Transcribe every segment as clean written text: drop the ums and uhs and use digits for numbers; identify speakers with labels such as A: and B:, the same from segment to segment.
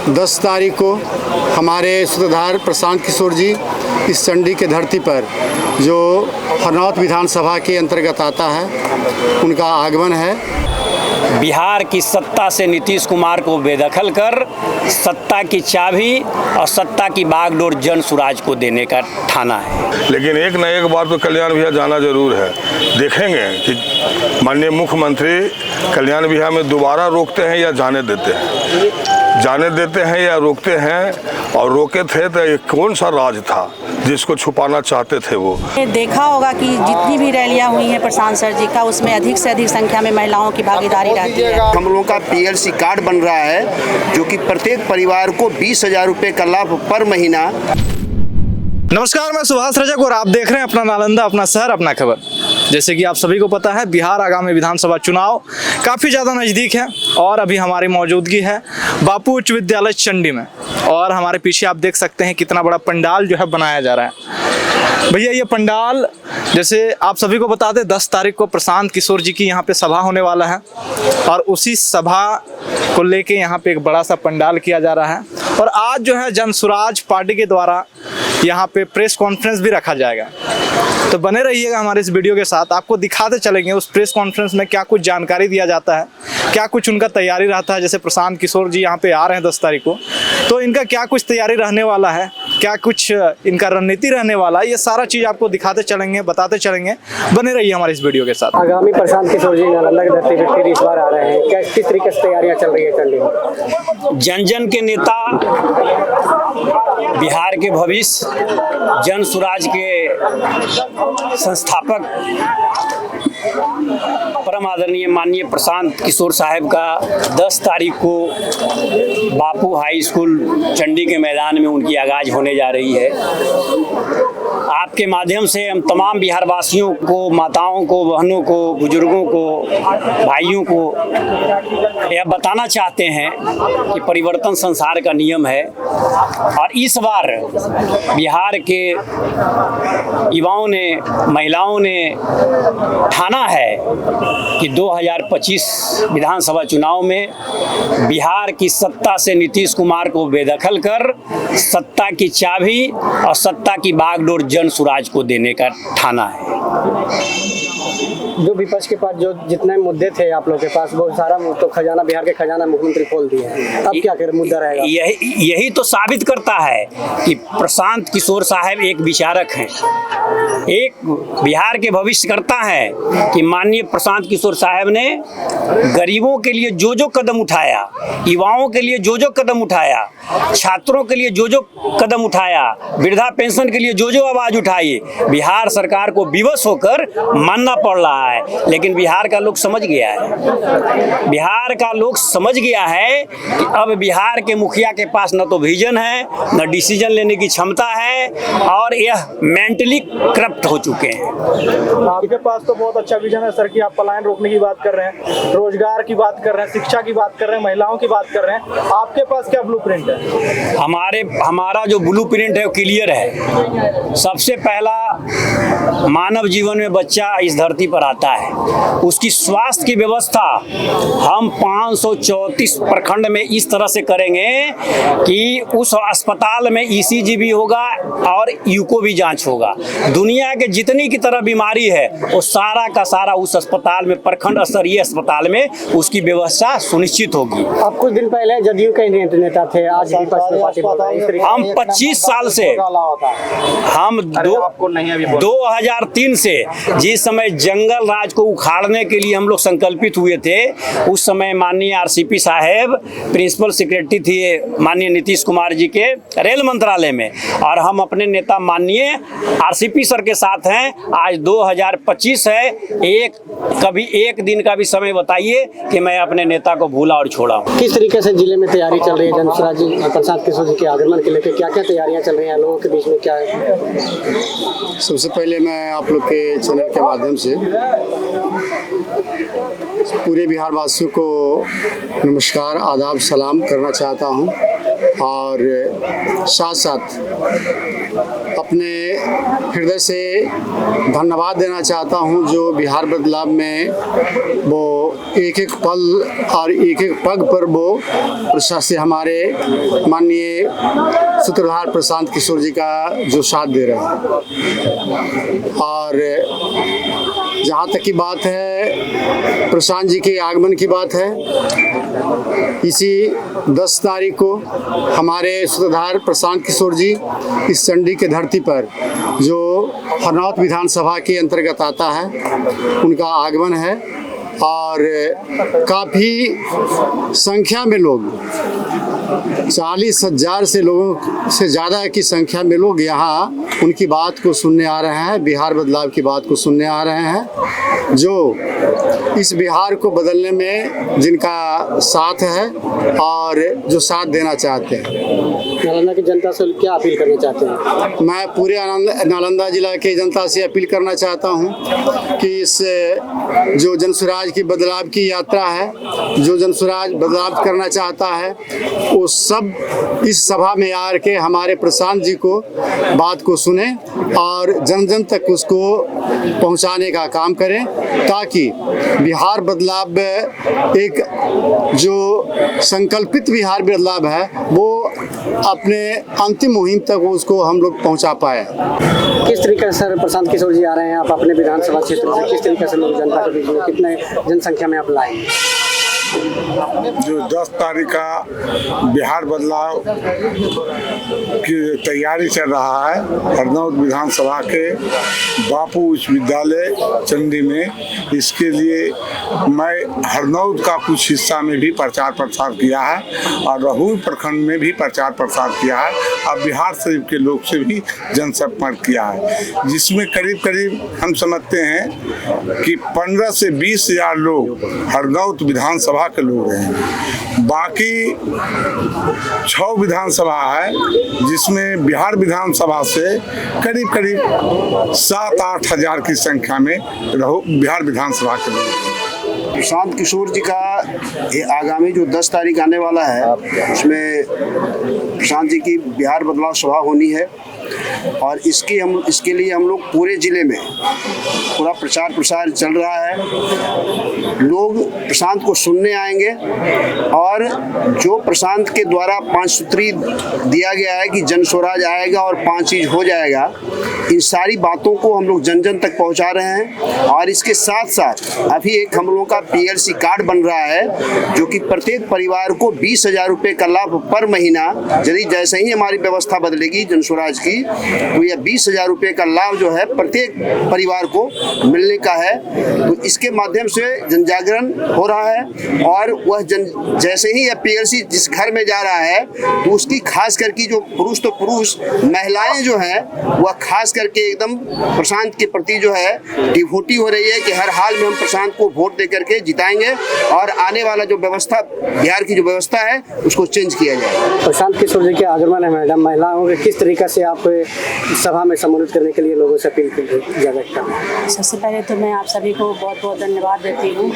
A: 10 तारीख को हमारे सूत्रधार प्रशांत किशोर जी इस चंडी के धरती पर जो हरनौत विधानसभा के अंतर्गत आता है उनका आगमन है।
B: बिहार की सत्ता से नीतीश कुमार को बेदखल कर सत्ता की चाबी और सत्ता की बागडोर जन सुराज को देने का ठाना है।
C: लेकिन एक न एक बार तो कल्याण विहार जाना जरूर है। देखेंगे कि माननीय मुख्यमंत्री कल्याण विहार में दोबारा रोकते हैं या जाने देते हैं, जाने देते हैं या रोकते हैं। और रोके थे तो ये कौन सा राज था जिसको छुपाना चाहते थे वो।
D: देखा होगा कि जितनी भी रैलियां हुई हैं प्रशांत सर जी का, उसमें अधिक से अधिक संख्या में महिलाओं की भागीदारी रहती है।
E: हम लोगों का PLC कार्ड बन रहा है जो कि प्रत्येक परिवार को 20,000 रुपये का लाभ पर महीना।
F: नमस्कार, मैं सुभाष रजक और आप देख रहे हैं अपना नालंदा, अपना शहर, अपना खबर। जैसे कि आप सभी को पता है, बिहार आगामी विधानसभा चुनाव काफ़ी ज़्यादा नज़दीक है और अभी हमारी मौजूदगी है बापू उच्च विद्यालय चंडी में। और हमारे पीछे आप देख सकते हैं कितना बड़ा पंडाल जो है बनाया जा रहा है। भैया ये पंडाल, जैसे आप सभी को बता दें, 10 तारीख को प्रशांत किशोर जी की यहाँ पे सभा होने वाला है और उसी सभा को लेके यहाँ पे एक बड़ा सा पंडाल किया जा रहा है। और आज जो है जन सुराज पार्टी के द्वारा यहाँ पे प्रेस कॉन्फ्रेंस भी रखा जाएगा। तो बने रहिएगा हमारे इस वीडियो के साथ, आपको दिखाते चलेंगे उस प्रेस कॉन्फ्रेंस में क्या कुछ जानकारी दिया जाता है, क्या कुछ उनका तैयारी रहता है। जैसे प्रशांत किशोर जी यहाँ पे आ रहे हैं 10 तारीख को, तो इनका क्या कुछ तैयारी रहने वाला है, क्या कुछ इनका रणनीति रहने वाला है, ये सारा चीज़ आपको दिखाते चलेंगे, बताते चलेंगे। बने रहिए हमारे इस वीडियो के साथ।
G: आगामी प्रशांत किशोर जी नालंदा की धरती पर फिर इस बार आ रहे हैं, क्या किस तरीके से तैयारियां चल रही है चंडी में?
B: जन जन के नेता, बिहार के भविष्य, जन सुराज के संस्थापक परम आदरणीय माननीय प्रशांत किशोर साहब का 10 तारीख को बापू हाई स्कूल चंडी के मैदान में उनकी आगाज होने जा रही है। आपके माध्यम से हम तमाम बिहार वासियों को, माताओं को, बहनों को, बुजुर्गों को, भाइयों को यह बताना चाहते हैं कि परिवर्तन संसार का नियम है। और इस बार बिहार के युवाओं ने, महिलाओं ने ठाना है कि 2025 विधानसभा चुनाव में बिहार की सत्ता से नीतीश कुमार को बेदखल कर सत्ता की चाबी और सत्ता की बागडोर जन सुराज को देने का ठाना है।
G: जो विपक्ष के पास जो जितने मुद्दे थे आप लोग के पास, बहुत सारा तो खजाना, बिहार के खजाना मुख्यमंत्री खोल दिए हैं। अब क्या मुद्दा रहेगा?
B: यही तो साबित करता है कि प्रशांत किशोर साहब एक विचारक हैं, एक बिहार के भविष्य करता है। कि माननीय प्रशांत किशोर साहब ने गरीबों के लिए जो जो कदम उठाया, युवाओं के लिए जो जो कदम उठाया, छात्रों के लिए जो जो कदम उठाया, वृद्धा पेंशन के लिए जो जो आवाज उठाई, बिहार सरकार को विवश होकर मानना पड़ रहा है। लेकिन बिहार का लोग समझ गया है, बिहार का लोग समझ गया है कि अब बिहार के मुखिया के पास न तो विजन है, न डिसीजन लेने की क्षमता है और यह मेंटली करप्ट हो चुके हैं।
F: आपके पास तो बहुत अच्छा विजन है सर, कि आप पलायन रोकने की बात कर रहे हैं, रोजगार की बात कर रहे हैं, शिक्षा की बात कर रहे हैं, महिलाओं की बात कर रहे हैं। आपके पास क्या ब्लूप्रिंट है?
B: हमारा जो ब्लूप्रिंट है वो क्लियर है। सबसे पहला, मानव जीवन में बच्चा इस धरती पर आता है, उसकी स्वास्थ्य की व्यवस्था हम 534 प्रखंड में इस तरह से करेंगे कि उस अस्पताल में ECG भी होगा और यूको भी जांच होगा। दुनिया के जितनी की तरह बीमारी है वो सारा का सारा उस अस्पताल में, प्रखंड स्तरीय अस्पताल में उसकी व्यवस्था सुनिश्चित होगी।
G: आप कुछ दिन पहले जदयू के नेता थे, आज
B: हम 25 साल से, हम 2003 से जिस समय जंगल राज को उखाड़ने के लिए हम लोग संकल्पित हुए थे, उस समय माननीय RCP साहब प्रिंसिपल सेक्रेटरी थे माननीय नीतीश कुमार जी के रेल मंत्रालय में, और हम अपने नेता माननीय RCP सर के साथ हैं। आज 2025 है, कभी एक दिन का भी समय बताइए कि मैं अपने नेता को भूला और छोड़ा हूँ।
G: किस तरीके से जिले में तैयारी चल रही है जन सुराज जी, प्रशांत किशोर जी के आगमन के लेकर क्या क्या तैयारियां चल रही हैं, लोगों के बीच में क्या है?
A: सबसे पहले मैं आप लोग के चैनल के माध्यम से पूरे बिहार वासियों को नमस्कार, आदाब, सलाम करना चाहता हूं और साथ साथ अपने हृदय से धन्यवाद देना चाहता हूं जो बिहार बदलाव में वो एक एक पल और एक एक पग पर वो प्रशासन हमारे माननीय सूत्रधार प्रशांत किशोर जी का जो साथ दे रहे हैं। और जहाँ तक की बात है प्रशांत जी के आगमन की बात है, इसी 10 तारीख को हमारे सूत्रधार प्रशांत किशोर जी इस चंडी के धरती पर जो हरनौत विधानसभा के अंतर्गत आता है उनका आगमन है और काफ़ी संख्या में लोग 40,000 से लोगों से ज़्यादा की संख्या में लोग यहाँ उनकी बात को सुनने आ रहे हैं, बिहार बदलाव की बात को सुनने आ रहे हैं, जो इस बिहार को बदलने में जिनका साथ है और जो साथ देना चाहते हैं।
G: नालंदा की जनता से क्या अपील करना चाहते हैं?
A: मैं पूरे नालंदा जिला के जनता से अपील करना चाहता हूं कि इस जो जनसुराज की बदलाव की यात्रा है, जो जनसुराज बदलाव करना चाहता है, वो सब इस सभा में आकर के हमारे प्रशांत जी को बात को सुने और जन जन तक उसको पहुंचाने का काम करें, ताकि बिहार बदलाव एक जो संकल्पित बिहार बदलाव है वो अपने अंतिम मुहिम तक उसको हम लोग पहुंचा पाए।
G: किस तरीके से सर प्रशांत किशोर जी आ रहे हैं, आप अपने विधानसभा क्षेत्र से किस तरीके से लोग जनता के बीच में कितने जनसंख्या में आप लाएंगे?
H: जो 10 तारीख का बिहार बदलाव की तैयारी चल रहा है हरनौत विधानसभा के बापू उच्च विद्यालय चंडी में, इसके लिए मैं हरनौत का कुछ हिस्सा में भी प्रचार प्रसार किया है और रहुल प्रखंड में भी प्रचार प्रसार किया है और बिहार शरीफ के लोग से भी जनसंपर्क किया है, जिसमें करीब करीब हम समझते हैं कि 15 से 20 हज़ार लोग हरनौत विधानसभा के लोग हैं। बाकी 6 विधानसभा है जिसमें बिहार विधानसभा से करीब करीब 7-8 हज़ार की संख्या में बिहार विधानसभा के लोग हैं।
E: प्रशांत किशोर जी का ये आगामी जो 10 तारीख आने वाला है उसमें प्रशांत जी की बिहार बदलाव सभा होनी है और इसके लिए हम लोग पूरे ज़िले में पूरा प्रचार प्रसार चल रहा है। लोग प्रशांत को सुनने आएंगे और जो प्रशांत के द्वारा 5 सूत्री दिया गया है कि जन स्वराज आएगा और 5 चीज़ हो जाएगा, इन सारी बातों को हम लोग जन जन तक पहुंचा रहे हैं। और इसके साथ साथ अभी एक हम लोगों का PLC कार्ड बन रहा है जो कि प्रत्येक परिवार को 20,000 रुपये का लाभ पर महीना, यदि जैसे ही हमारी व्यवस्था बदलेगी जन स्वराज की, तो यह 20,000 रुपये का लाभ जो है प्रत्येक परिवार को मिलने का है। तो इसके माध्यम से जन जागरण हो रहा है और वह जैसे ही यह PLC जिस घर में जा रहा है तो उसकी खास करके जो पुरुष तो पुरुष, महिलाएं जो हैं वह खास करके एकदम प्रशांत के प्रति जो है डिवोटी हो रही है कि हर हाल में हम प्रशांत को वोट दे करके जिताएंगे और आने वाला जो व्यवस्था बिहार की जो व्यवस्था है उसको चेंज किया जाए।
G: प्रशांत किशोर जी के आगमन है मैडम, महिलाओं के किस तरीके से आप सभा में सम्मानित करने के लिए लोगों से अपील करते हैं?
D: सबसे पहले तो मैं आप सभी को बहुत बहुत धन्यवाद देती हूँ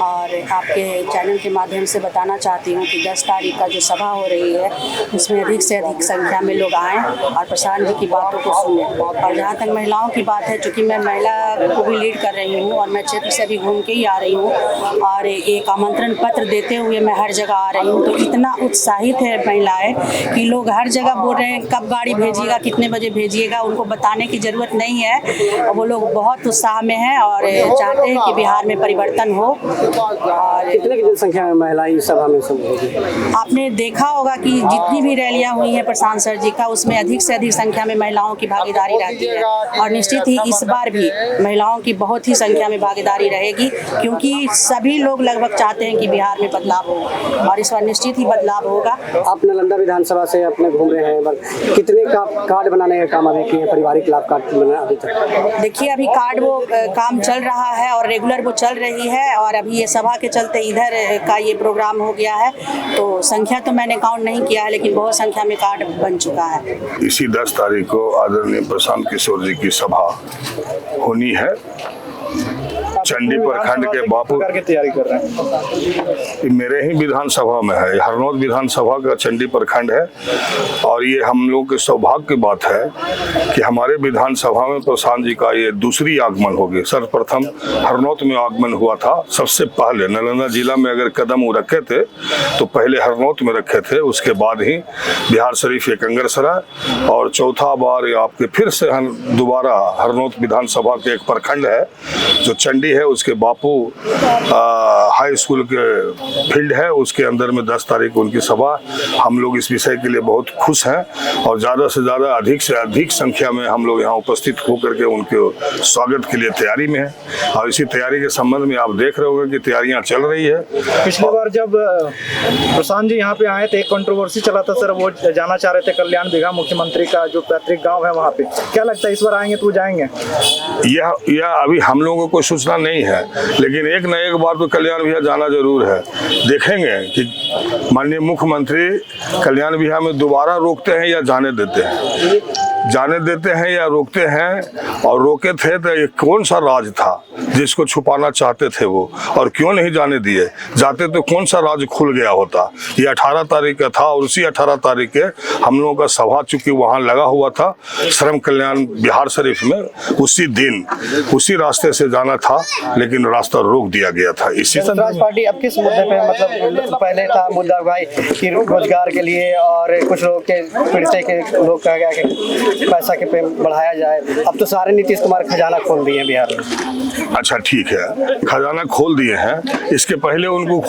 D: और आपके चैनल के माध्यम से बताना चाहती हूँ कि 10 तारीख का जो सभा हो रही है उसमें अधिक से अधिक संख्या में लोग आएँ और प्रशांत जी की बातों को सुने। और जहाँ तक महिलाओं की बात है, चूँकि मैं महिला को भी लीड कर रही हूँ और मैं क्षेत्र से भी घूम के ही आ रही हूँ और एक आमंत्रण पत्र देते हुए मैं हर जगह आ रही हूँ, तो इतना उत्साहित है महिलाएँ कि लोग हर जगह बोल रहे हैं कब गाड़ी भेजिएगा, कितने बजे भेजिएगा, उनको बताने की ज़रूरत नहीं है। वो लोग बहुत उत्साह में हैं और चाहते हैं कि बिहार में परिवर्तन हो। और
G: कितने की जनसंख्या में महिलाएं इस सभा में सम्मिलित?
D: आपने देखा होगा कि जितनी भी रैलियां हुई हैं प्रशांत सर जी का, उसमें अधिक से अधिक संख्या में महिलाओं की भागीदारी रहती है और निश्चित ही इस बार भी महिलाओं की बहुत ही संख्या में भागीदारी रहेगी, क्योंकि सभी लोग लगभग चाहते हैं कि बिहार में बदलाव हो और इस बार निश्चित ही बदलाव होगा।
G: आप नालंदा विधानसभा से अपने घूम रहे हैं, कितने का कार्ड बनाने का काम अभी किए, पारिवारिक लाभ कार्ड बना अभी तक?
D: देखिए अभी कार्ड वो काम चल रहा है और रेगुलर वो चल रही है और अभी ये सभा के चलते इधर का ये प्रोग्राम हो गया है, तो संख्या तो मैंने काउंट नहीं किया है लेकिन बहुत संख्या में कार्ड बन चुका है।
C: इसी 10 तारीख को आदरणीय प्रशांत किशोर जी की सभा होनी है। चंडी प्रखंड के बापू
F: की तैयारी कर रहे हैं?
C: मेरे ही विधानसभा में है, हरनौत विधानसभा का चंडी प्रखंड है। और ये हम लोग के सौभाग्य की बात है कि हमारे विधानसभा में प्रशांत जी का ये दूसरी आगमन होगी। सर्वप्रथम हरनौत में आगमन हुआ था, सबसे पहले नालंदा जिला में अगर कदम वो रखे थे तो पहले हरनौत में रखे थे, उसके बाद ही बिहार शरीफ एकंगरसराय, और चौथा बार ये आपके फिर से दोबारा हरनौत विधानसभा के एक प्रखंड है जो चंडी है, उसके बापू हाई स्कूल के फील्ड है, उसके अंदर में 10 तारीख को उनकी सभा। हम लोग इस विषय के लिए बहुत खुश हैं और ज़्यादा से ज़्यादा अधिक से अधिक संख्या में हम लोग यहाँ उपस्थित होकर के उनके स्वागत के लिए तैयारी में हैं। और इसी तैयारी के संबंध में आप देख रहे होंगे कि तैयारियाँ चल रही है।
F: पिछली बार जब प्रशांत जी यहाँ पे आए थे, एक कंट्रोवर्सी चला था सर, वो जाना चाह रहे थे कल्याण बिघा मुख्यमंत्री का जो पैतृक गांव है वहाँ पे। क्या लगता है इस बार आएंगे तो जाएंगे?
C: यह अभी हम लोगों को कोई सूचना नहीं है, लेकिन एक न एक बार तो कल्याण बिघा जाना जरूर है। देखेंगे कि माननीय मुख्यमंत्री कल्याण बिघा में दोबारा रोकते हैं या जाने देते हैं, जाने देते हैं या रोकते हैं। और रोके थे तो ये कौन सा राज था जिसको छुपाना चाहते थे वो, और क्यों नहीं जाने दिए? जाते तो कौन सा राज खुल गया होता। ये 18 तारीख का था और उसी 18 तारीख के हम लोगों का सभा चूंकि वहाँ लगा हुआ था श्रम कल्याण बिहार शरीफ में, उसी दिन उसी रास्ते से जाना था, लेकिन रास्ता रोक दिया गया था। इसी
G: जनता पार्टी अब किस मुद्दे पे, मतलब पहले था मुद्दा भाई कि रोजगार के लिए और कुछ लोग के पीड़ित के लोग कहा गया कि पैसा के पे बढ़ाया जाए, अब तो सारे नीतीश कुमार खजाना खोल दिए हैं बिहार में।
C: अच्छा ठीक है, खजाना खोल दिए हैं, इसके पहले उनको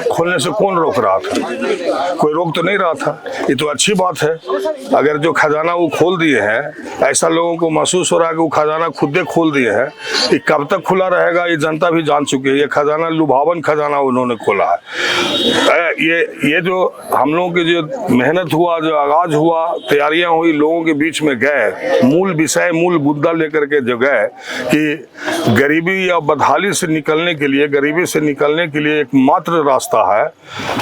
C: खोलने से कौन रोक रहा था? कोई रोक तो नहीं रहा था। ये तो अच्छी बात है, अगर जो खजाना वो खोल दिए हैं, ऐसा लोगों को महसूस हो रहा है कि वो खजाना खुद खोल दिए हैं। ये कब तक खुला रहेगा ये जनता भी जान चुकी है। ये खजाना लुभावन खजाना उन्होंने खोला है। ये जो हम लोगों की जो मेहनत हुआ, जो आगाज हुआ, तैयारियां हुई, लोगों के बीच में गए, मूल विषय मूल मुद्दा लेकर के जो गए कि गरीबी या बदहाली से निकलने के लिए, गरीबी से निकलने के लिए एकमात्र रास्ता है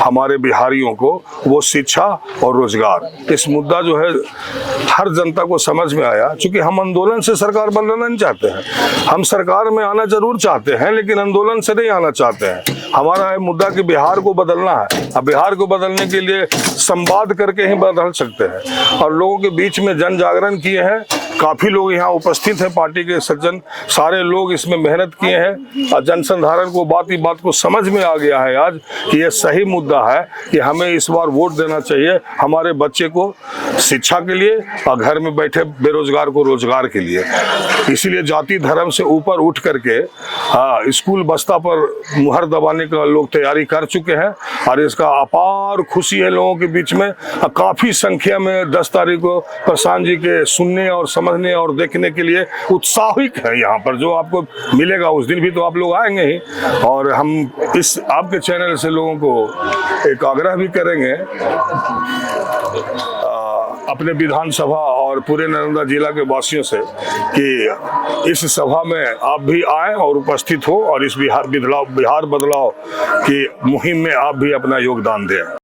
C: हमारे बिहारियों को, वो शिक्षा और रोजगार। इस मुद्दा जो है हर जनता को समझ में आया। चूंकि हम आंदोलन से सरकार बदलना नहीं चाहते हैं, हम सरकार में आना जरूर चाहते हैं, लेकिन आंदोलन से नहीं आना चाहते हैं। हमारा है मुद्दा कि बिहार को बदलना है। अब बिहार को बदलने के लिए संवाद करके ही बदल सकते हैं, और लोगों के बीच में जन जागरण किए हैं। काफी लोग यहाँ उपस्थित हैं, पार्टी के सज्जन सारे लोग इसमें मेहनत किए हैं, और जनसंधारण को बात को समझ में आ गया है आज कि यह सही मुद्दा है कि हमें इस बार वोट देना चाहिए हमारे बच्चे को शिक्षा के लिए और घर में बैठे बेरोजगार को रोजगार के लिए। इसीलिए जाति धर्म से ऊपर उठ करके स्कूल बस्ता पर मुहर दबाने का लोग तैयारी कर चुके हैं, और इसका अपार खुशी है लोगों के बीच में। काफी संख्या में 10 तारीख को प्रशांत जी के सुनने और समझने और देखने के लिए उत्साहित है यहाँ पर। जो आपको मिलेगा उस दिन भी तो आप लोग आएंगे ही, और हम इस आपके चैनल से लोगों को एक आग्रह भी करेंगे अपने विधानसभा और पूरे नालंदा जिला के वासियों से कि इस सभा में आप भी आएं और उपस्थित हो, और इस बिहार बदलाव की मुहिम में आप भी अपना योगदान दें।